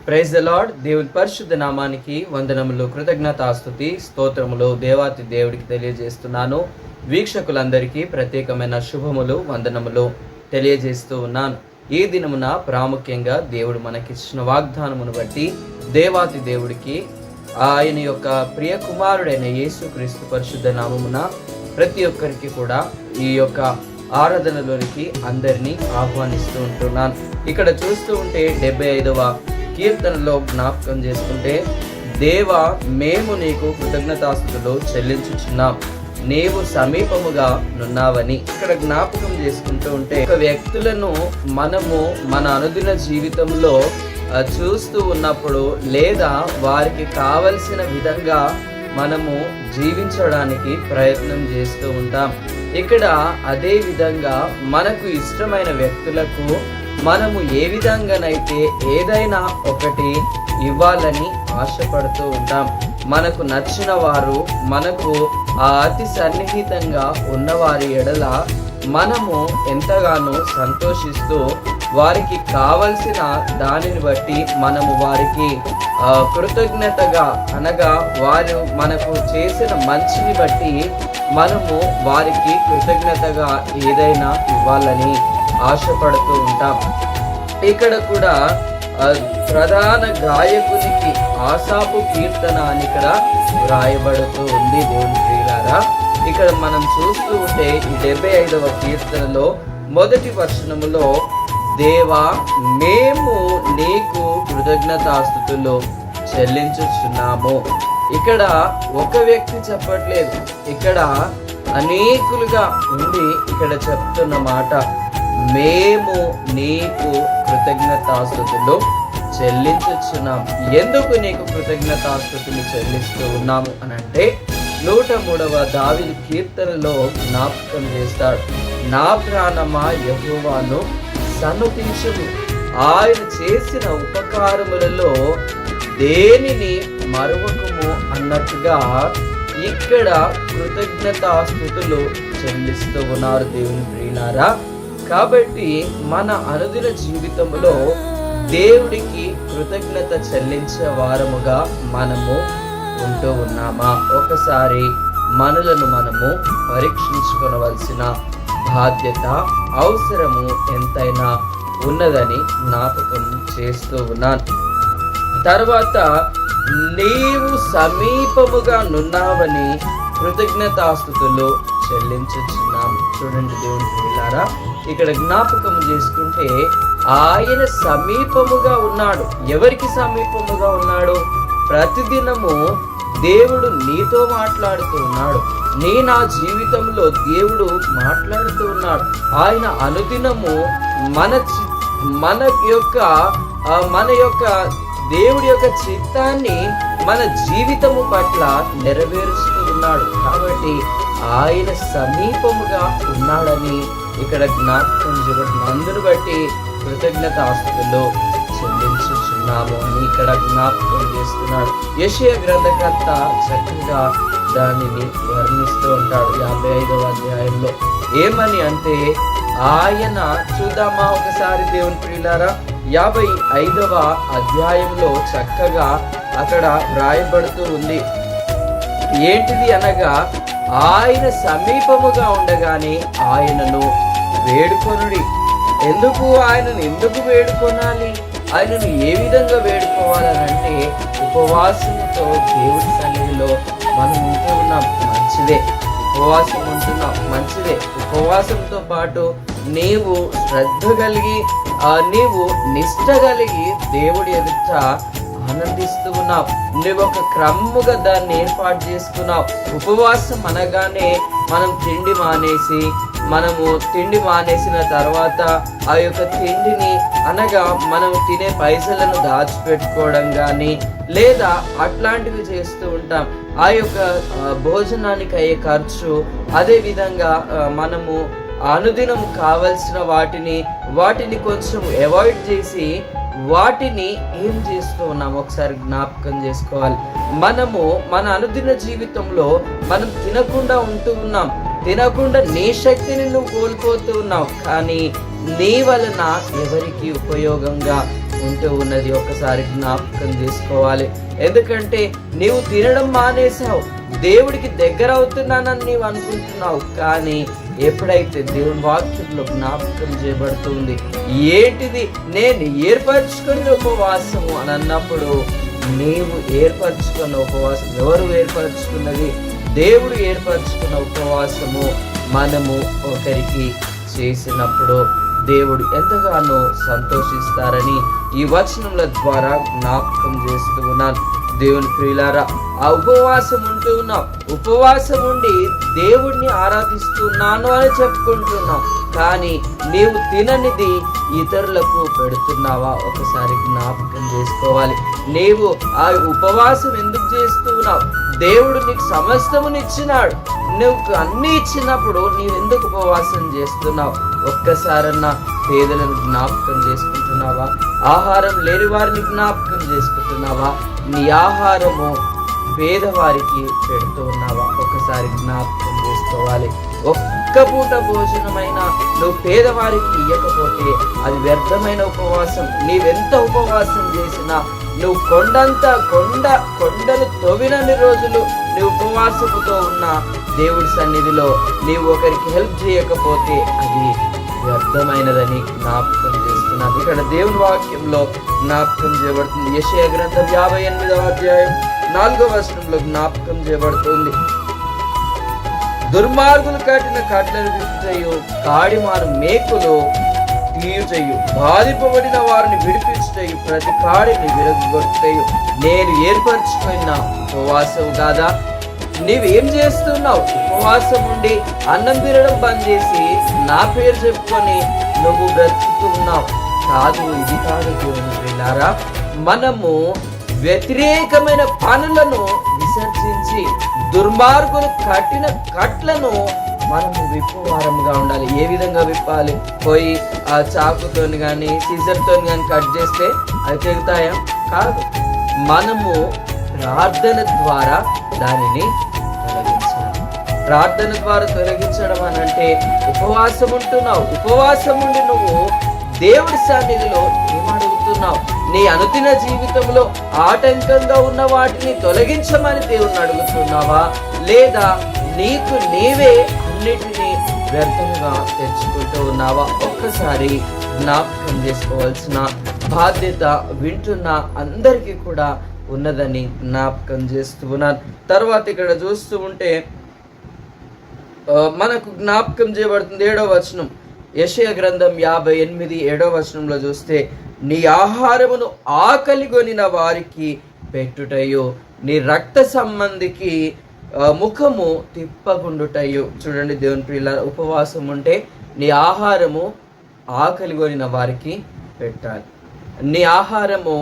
Praise the lord. దేవుని పరిశుద్ధ నామానికి వందనములు, కృతజ్ఞతాస్తుతి, స్తోత్రములు దేవాతి దేవుడికి తెలియజేస్తున్నాను. వీక్షకులందరికీ ప్రత్యేకమైన శుభములు, వందనములు తెలియజేస్తూ ఉన్నాను. ఈ దినమున ప్రాముఖ్యంగా దేవుడు మనకిచ్చిన వాగ్దానమును బట్టి దేవాతి దేవుడికి, ఆయన యొక్క ప్రియ కుమారుడైన యేసుక్రీస్తు పరిశుద్ధ నామమున ప్రతి ఒక్కరికి కూడా ఈ యొక్క ఆరాధనలోనికి అందరినీ ఆహ్వానిస్తూ ఉంటున్నాను. ఇక్కడ చూస్తూ ఉంటే 75వ కీర్తనలో జ్ఞాపకం చేసుకుంటే, దేవా మేము నీకు కృతజ్ఞతాస్తుతులు చెల్లించుచున్నాం, నీవు సమీపముగా నున్నావని ఇక్కడ జ్ఞాపకం చేసుకుంటూ ఉంటే, ఒక వ్యక్తులను మనము మన అనుదిన జీవితంలో చూస్తూ ఉన్నప్పుడు లేదా వారికి కావలసిన విధంగా మనము జీవించడానికి ప్రయత్నం చేస్తూ ఉంటాం. ఇక్కడ అదే విధంగా మనకు ఇష్టమైన వ్యక్తులకు మనము ఏ విధంగానైతే ఏదైనా ఒకటి ఇవ్వాలని ఆశపడుతూ ఉంటాం. మనకు నచ్చిన వారు, మనకు అతి సన్నిహితంగా ఉన్నవారి ఎడల మనము ఎంతగానో సంతోషిస్తూ వారికి కావలసిన దానిని బట్టి మనము వారికి కృతజ్ఞతగా, అనగా వారు మనకు చేసిన మంచిని బట్టి మనము వారికి కృతజ్ఞతగా ఏదైనా ఇవ్వాలని ఆశపడుతూ ఉంటాం. ఇక్కడ కూడా ప్రధాన గాయకునికి ఆసాపు కీర్తన అని ఇక్కడ వ్రాయబడుతూ ఉంది. దేవుని ప్రియులారా, ఇక్కడ మనం చూస్తూ ఉంటే ఈ 75వ కీర్తనలో మొదటి వచనములో, దేవా మేము నీకు కృతజ్ఞతాస్తుతులు చెల్లించుచున్నాము. ఇక్కడ ఒక వ్యక్తి చెప్పట్లేదు, ఇక్కడ అనేకులుగా ఉండి ఇక్కడ చెప్తున్న మాట, మేము నీకు కృతజ్ఞతాస్తుతులు చెల్లించుచున్నాము. ఎందుకు నీకు కృతజ్ఞతాస్తుతులు చెల్లిస్తూ ఉన్నాము అని అంటే, 103వ దావీదు కీర్తనలో జ్ఞాపకం చేస్తాడు, నా ప్రాణమా యెహోవాను సన్నుతించుము, ఆయన చేసిన ఉపకారములలో దేనిని మరువకుము అన్నట్టుగా ఇక్కడ కృతజ్ఞతాస్తుతులు చెల్లిస్తూ ఉన్నారు దేవుని ప్రియులారా. కాబట్టి మన అనుదిన జీవితంలో దేవుడికి కృతజ్ఞత చెల్లించే వారముగా మనము ఉంటూ ఉన్నామా? ఒకసారి మనలను మనము పరీక్షించుకోవలసిన బాధ్యత, అవసరము ఎంతైనా ఉన్నదని జ్ఞాపకం చేస్తూ ఉన్నాను. తర్వాత, నీవు సమీపముగా నున్నావని కృతజ్ఞతాస్తుతులు చెల్లించుచున్నాము. చూడండి దేవుని ప్రియులారా, ఇక్కడ జ్ఞాపకం చేసుకుంటే ఆయన సమీపముగా ఉన్నాడు. ఎవరికి సమీపముగా ఉన్నాడు? ప్రతిదినము దేవుడు నీతో మాట్లాడుతూ ఉన్నాడు. నా జీవితంలో దేవుడు మాట్లాడుతూ ఉన్నాడు. ఆయన అనుదినము మన యొక్క దేవుడి యొక్క చిత్తాన్ని మన జీవితము పట్ల నెరవేరుస్తూ ఉన్నాడు. కాబట్టి ఆయన సమీపముగా ఉన్నాడని ఇక్కడ జ్ఞాపకం చేయబడినందును బట్టి కృతజ్ఞతాస్తుతులు చెల్లించుచున్నాము అని ఇక్కడ జ్ఞాపకం చేస్తున్నాడు. యెషయా గ్రంథకర్త చక్కగా దానిని వర్ణిస్తూ ఉంటాడు 55వ అధ్యాయంలో. ఏమని అంటే, ఆయన, చూద్దామా ఒకసారి దేవుని ప్రియులారా, 55వ అధ్యాయంలో చక్కగా అక్కడ వ్రాయబడుతూ ఉంది. ఏంటిది అనగా, ఆయన సమీపముగా ఉండగానే ఆయనను వేడుకొనుడి. ఆయనను ఎందుకు వేడుకొనాలి? ఆయనను ఏ విధంగా వేడుకోవాలనంటే, ఉపవాసంతో దేవుడి సన్నిధిలో మనం ఉంటూ ఉన్నాం, మంచిదే. ఉపవాసం ఉంటున్నాం, మంచిదే. ఉపవాసంతో పాటు నీవు శ్రద్ధ కలిగి, నీవు నిష్ఠ కలిగి దేవుడి ఎదుట ఆనందిస్తూ ఉన్నావు. నువ్వు ఒక క్రమముగా దాన్ని ఏర్పాటు చేసుకున్నావు. ఉపవాసం అనగానే మనము తిండి మానేసిన తర్వాత ఆ యొక్క తిండిని, అనగా మనం తినే పైసలను దాచిపెట్టుకోవడం కానీ లేదా అట్లాంటివి చేస్తూ ఉంటాం. ఆ యొక్క భోజనానికి అయ్యే ఖర్చు, అదే విధంగా మనము అనుదినం కావలసిన వాటిని కొంచెం అవాయిడ్ చేసి వాటిని ఏం చేస్తూ ఉన్నాం ఒకసారి జ్ఞాపకం చేసుకోవాలి. మనము మన అనుదిన జీవితంలో మనం తినకుండా ఉంటూ ఉన్నాం. తినకుండా నీ శక్తిని నువ్వు కోల్పోతూ ఉన్నావు. కానీ నీ వలన ఎవరికి ఉపయోగంగా ఉంటూ ఉన్నది ఒక్కసారి జ్ఞాపకం చేసుకోవాలి. ఎందుకంటే నీవు తినడం మానేసావు, దేవుడికి దగ్గర అవుతున్నానని నీవు అనుకుంటున్నావు. కానీ ఎప్పుడైతే దేవుని వాక్యంలో జ్ఞాపకం చేయబడుతుంది, ఏంటిది నేను ఏర్పరచుకున్న ఉపవాసము అని అన్నప్పుడు, నీవు ఏర్పరచుకున్న ఉపవాసం ఎవరు ఏర్పరచుకున్నది? దేవుడు ఏర్పరచుకున్న ఉపవాసము మనము ఒకరికి చేసినప్పుడు దేవుడు ఎంతగానో సంతోషిస్తారని ఈ వచనముల ద్వారా జ్ఞాపకం చేస్తూ ఉన్నాను. దేవుని ప్రియులారా, ఆ ఉపవాసం ఉంటూ ఉన్నాం, ఉపవాసం ఉండి దేవుడిని ఆరాధిస్తున్నాను అని చెప్పుకుంటున్నాం. కానీ నీవు తిననిది ఇతరులకు పెడుతున్నావా? ఒకసారి జ్ఞాపకం చేసుకోవాలి. నీవు ఆ ఉపవాసం ఎందుకు చేస్తున్నావు? దేవుడు నీకు సమస్తమునిచ్చినాడు, నువ్వు అన్ని ఇచ్చినప్పుడు నీవెందుకు ఉపవాసం చేస్తున్నావు? ఒక్కసారన్నా పేదలను జ్ఞాపకం చేసుకుంటున్నావా? ఆహారం లేని వారిని జ్ఞాపకం చేసుకుంటున్నావా? నీ ఆహారము పేదవారికి పెడుతూ ఉన్నావా? ఒకసారి జ్ఞాపకం చేసుకోవాలి. ఒక్క పూట భోజనమైనా నువ్వు పేదవారికి ఇవ్వకపోతే అది వ్యర్థమైన ఉపవాసం. నీవెంత ఉపవాసం చేసినా, నువ్వు కొండలు తవ్వినన్ని రోజులు నువ్వు ఉపవాసముతో ఉన్న దేవుడి సన్నిధిలో నీవు ఒకరికి హెల్ప్ చేయకపోతే అది వ్యర్థమైనదని జ్ఞాపకం చేస్తున్నాను. ఇక్కడ దేవుని వాక్యంలో జ్ఞాపకం చేయబడుతుంది. యెషయా గ్రంథం 58వ అధ్యాయం 4వ వచనంలో జ్ఞాపకం చేయబడుతుంది. దుర్మార్గులు కట్టిన కట్లను విప్పుటయు, కాడిమారు మేకులు తీయుటయు, బాధింపబడిన వారిని విడిపించుటయు, ప్రతి కాడిని విరగొట్టయు నేను ఏర్పరచుకున్న ఉపవాసం కాదా? నీవేం చేస్తున్నావు? ఉపవాసం ఉండి అన్నం తినడం బంద్ చేసి నా పేరు చెప్పుకొని నువ్వు బ్రతుకుతున్నావు. కాదు, ఇది కాదు దేవుని ప్రియులారా. మనము వ్యతిరేకమైన పనులను విసర్జించి దుర్మార్గులు కట్టిన కట్లను మనము విప్పువారముగా ఉండాలి. ఏ విధంగా విప్పాలి? పోయి ఆ చాకుతోని కానీ సీజర్తో కానీ కట్ చేస్తే అవి తెగుతాయా? కాదు. మనము ప్రార్థన ద్వారా దానిని తొలగించాలి. ప్రార్థన ద్వారా తొలగించడం అని అంటే ఉపవాసం ఉంటున్నావు, ఉపవాసం ఉండి నువ్వు దేవుడి సన్నిధిలో ఏమడుగుతున్నావు? నీ అనుదిన జీవితంలో ఆటంకంగా ఉన్న వాటిని తొలగించమని దేవుణ్ణి అడుగుతున్నావా? లేదా నీకు నీవే అన్నిటినీ వ్యర్థంగా తెచ్చుకుంటూ ఉన్నావా? ఒక్కసారి జ్ఞాపకం చేసుకోవాల్సిన బాధ్యత వింటున్న అందరికీ కూడా ఉన్నదని జ్ఞాపకం చేస్తూ ఉన్నాను. తర్వాత ఇక్కడ చూస్తూ ఉంటే మనకు జ్ఞాపకం చేయబడుతుంది 7వ వచనం. యెషయా గ్రంథం 58 7వ వచనంలో చూస్తే, నీ ఆహారమును ఆకలిగొనిన వారికి పెట్టుటయు, నీ రక్త సంబంధికి ముఖము తిప్పకుండుటయు. చూడండి దేవుని ప్రియులారా, ఉపవాసం ఉంటే నీ ఆహారము ఆకలిగొనిన వారికి పెట్టాలి, నీ ఆహారము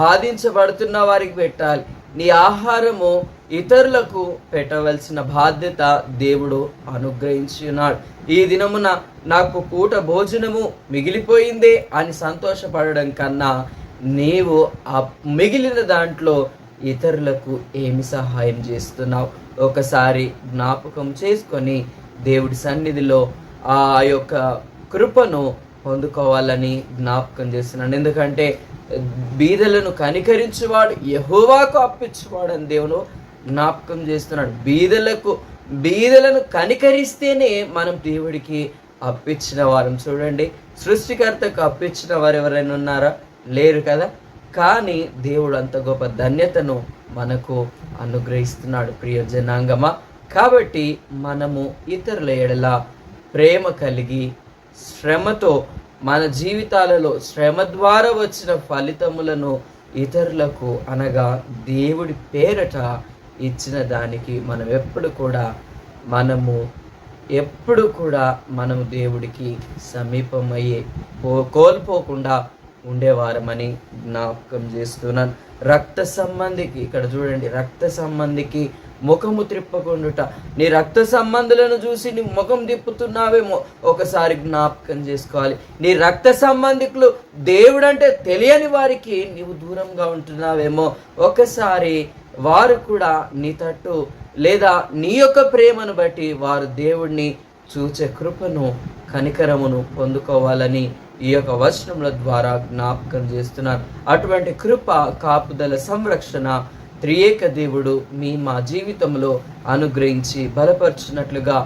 బాధించబడుతున్న వారికి పెట్టాలి, నీ ఆహారము ఇతరులకు పెట్టవలసిన బాధ్యత దేవుడు అనుగ్రహించి ఉన్నాడు. ఈ దినమున నాకు పూట భోజనము మిగిలిపోయిందే అని సంతోషపడడం కన్నా, నీవు ఆ మిగిలిన దాంట్లో ఇతరులకు ఏమి సహాయం చేస్తున్నావు? ఒకసారి జ్ఞాపకం చేసుకొని దేవుడి సన్నిధిలో ఆ యొక్క కృపను పొందుకోవాలని జ్ఞాపకం చేస్తున్నాను. ఎందుకంటే బీదలను కనికరించువాడు యెహోవాకు అప్పించువాడు అని దేవుడు జ్ఞాపకం చేస్తున్నాడు. బీదలను కనికరిస్తేనే మనం దేవుడికి అప్పించిన వారం. చూడండి, సృష్టికర్తకు అప్పించిన వారు ఎవరైనా ఉన్నారా? లేరు కదా. కానీ దేవుడు అంత గొప్ప ధన్యతను మనకు అనుగ్రహిస్తున్నాడు ప్రియ జనాంగమా. కాబట్టి మనము ఇతరుల ఎడల ప్రేమ కలిగి, శ్రమతో మన జీవితాలలో శ్రమ ద్వారా వచ్చిన ఫలితములను ఇతరులకు అనగా దేవుడి పేరట ఇచ్చిన దానికి మనం ఎప్పుడు కూడా మనము దేవుడికి సమీపమయ్యే కోల్పోకుండా ఉండేవారమని జ్ఞాపకం చేస్తున్నాను. రక్త సంబంధికి ఇక్కడ చూడండి, రక్త సంబంధికి ముఖము త్రిప్పకుండుట. నీ రక్త సంబంధులను చూసి నీ ముఖం తిప్పుతున్నావేమో ఒకసారి జ్ఞాపకం చేసుకోవాలి. నీ రక్త సంబంధికులు దేవుడంటే తెలియని వారికి నీవు దూరంగా ఉంటున్నావేమో ఒకసారి వారు కూడా నీ తట్టు లేదా నీ యొక్క ప్రేమను బట్టి వారు దేవుడిని చూచే కృపను కనికరమును పొందుకోవాలని ఈ యొక్క వచనముల ద్వారా జ్ఞాపకం చేస్తున్నారు. అటువంటి కృప, కాపుదల, సంరక్షణ త్రియేక దేవుడు మా జీవితంలో అనుగ్రహించి బలపరుచున్నట్లుగా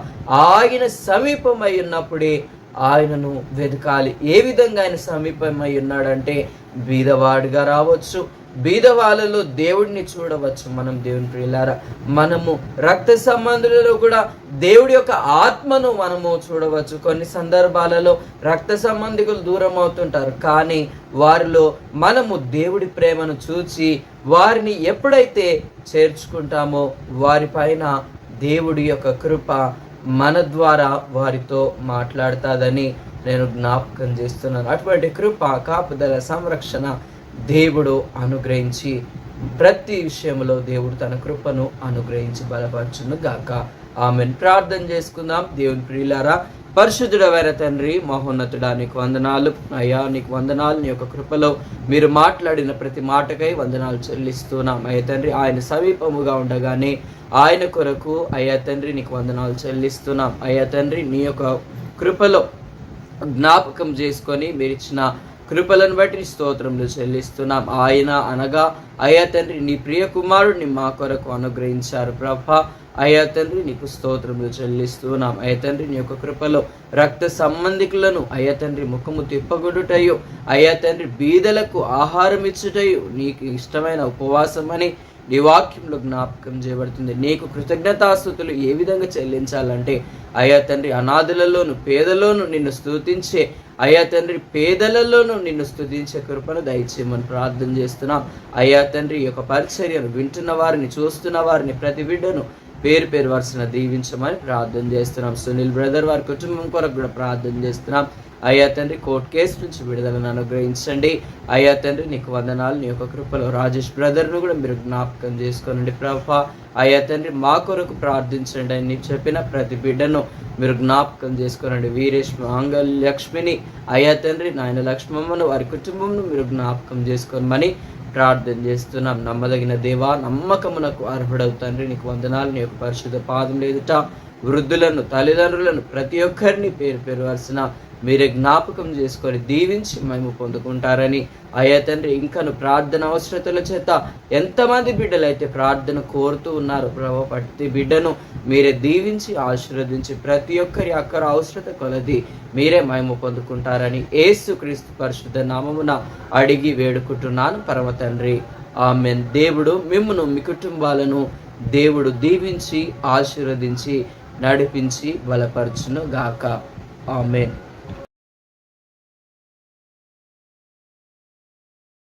ఆయన సమీపమై ఉన్నప్పుడే ఆయనను వెతకాలి. ఏ విధంగా ఆయన సమీపమై ఉన్నాడంటే బీదవాడిగా రావచ్చు, బీదవాళ్ళలో దేవుడిని చూడవచ్చు. మనం దేవుని ప్రియులారా, మనము రక్త సంబంధులలో కూడా దేవుడి యొక్క ఆత్మను మనము చూడవచ్చు. కొన్ని సందర్భాలలో రక్త సంబంధికులు దూరం అవుతుంటారు, కానీ వారిలో మనము దేవుడి ప్రేమను చూచి వారిని ఎప్పుడైతే చేర్చుకుంటామో వారిపైన దేవుడి యొక్క కృప మన ద్వారా వారితో మాట్లాడుతుందని నేను జ్ఞాపకం చేస్తున్నాను. అటువంటి కృప, కాపుదల, సంరక్షణ దేవుడు అనుగ్రహించి ప్రతి విషయంలో దేవుడు తన కృపను అనుగ్రహించి బలపరచును గాక. ఆమెన్. ప్రార్థన చేసుకుందాం. దేవుని ప్రియులారా, పరిశుద్ధుడైన తండ్రి, మహోన్నతుడా, నీకు వందనాలు అయ్యా. నీకు వందనాలు. నీ యొక్క కృపలో మీరు మాట్లాడిన ప్రతి మాటకై వందనాలు చెల్లిస్తున్నాం అయ్యా తండ్రి. ఆయన సమీపముగా ఉండగానే ఆయన కొరకు అయ్యా తండ్రి నీకు వందనాలు చెల్లిస్తున్నాం అయ్యా తండ్రి. నీ యొక్క కృపలో జ్ఞాపకం చేసుకొని మీరిచ్చిన కృపలను బట్టి స్తోత్రములు చెల్లిస్తున్నాం. ఆయన అనగా అయ్యా తండ్రి నీ ప్రియ కుమారుడిని మా కొరకు అనుగ్రహించారు ప్రభా. అయ్యా తండ్రి నీకు స్తోత్రములు చెల్లిస్తున్నాం అయ్యా తండ్రి. నీ యొక్క కృపలో రక్త సంబంధికులను అయ్యా తండ్రి ముఖము తిప్పగొడుటయు, అయ్యా తండ్రి బీదలకు ఆహారం ఇచ్చుటయు నీకు ఇష్టమైన ఉపవాసం అని నీ వాక్యంలో జ్ఞాపకం చేయబడుతుంది. నీకు కృతజ్ఞతాస్తుతులు ఏ విధంగా చెల్లించాలంటే అయ్యా తండ్రి అనాథులలోను పేదలోను నిన్ను స్తుతించే అయ్యా తండ్రి పేదలలోనూ నిన్ను స్తుతించే కృపను దయచేయమని ప్రార్థన చేస్తున్నాం అయ్యా తండ్రి. ఈ యొక్క పరిచర్యను వింటున్న వారిని, చూస్తున్న వారిని, ప్రతి బిడ్డను పేరు పేరు వరుసన దీవించమని ప్రార్థన చేస్తున్నాం. సునీల్ బ్రదర్ వారి కుటుంబం కొరకు కూడా ప్రార్థన చేస్తున్నాం అయ్యా తండ్రి. కోర్టు కేసు నుంచి విడుదలను అనుగ్రహించండి అయ్యా తండ్రి. నీకు వందనాలు. నీ యొక్క కృపలో రాజేష్ బ్రదర్ను కూడా మీరు జ్ఞాపకం చేసుకోనండి ప్రభా. అయ్యా తండ్రి మా కొరకు ప్రార్థించండి అని నీకు చెప్పిన ప్రతి బిడ్డను మీరు జ్ఞాపకం చేసుకోనండి. వీరేష్, మాంగల్, లక్ష్మిని అయ్యా తండ్రి, నాయన లక్ష్మమ్మను వారి కుటుంబంను మీరు జ్ఞాపకం చేసుకోమని ప్రార్థన చేస్తున్నాం. నమ్మదగిన దేవా, నమ్మకమునకు అర్హుడవు తండ్రి నీకు వందనాలు. నీ యొక్క పరిశుద్ధ పాదం లేదుట వృద్ధులను, తల్లిదండ్రులను, ప్రతి ఒక్కరిని పేరు పేరు వరుసన మీరే జ్ఞాపకం చేసుకొని దీవించి మేము పొందుకుంటారని అయ్యా తండ్రి. ఇంకను ప్రార్థన అవసరతల చేత ఎంతమంది బిడ్డలైతే ప్రార్థన కోరుతూ ఉన్నారు ప్రభు, ప్రతి బిడ్డను మీరే దీవించి ఆశీర్వదించి ప్రతి ఒక్కరి అక్కర అవసరత కొలది మీరే మేము పొందుకుంటారని యేసుక్రీస్తు పరిశుద్ధ నామమున అడిగి వేడుకుంటున్నాను పరమ తండ్రి. ఆమెన్. దేవుడు మిమ్మును, మీ కుటుంబాలను దేవుడు దీవించి ఆశీర్వదించి నడిపించి బలపరచును గాక. ఆమెన్.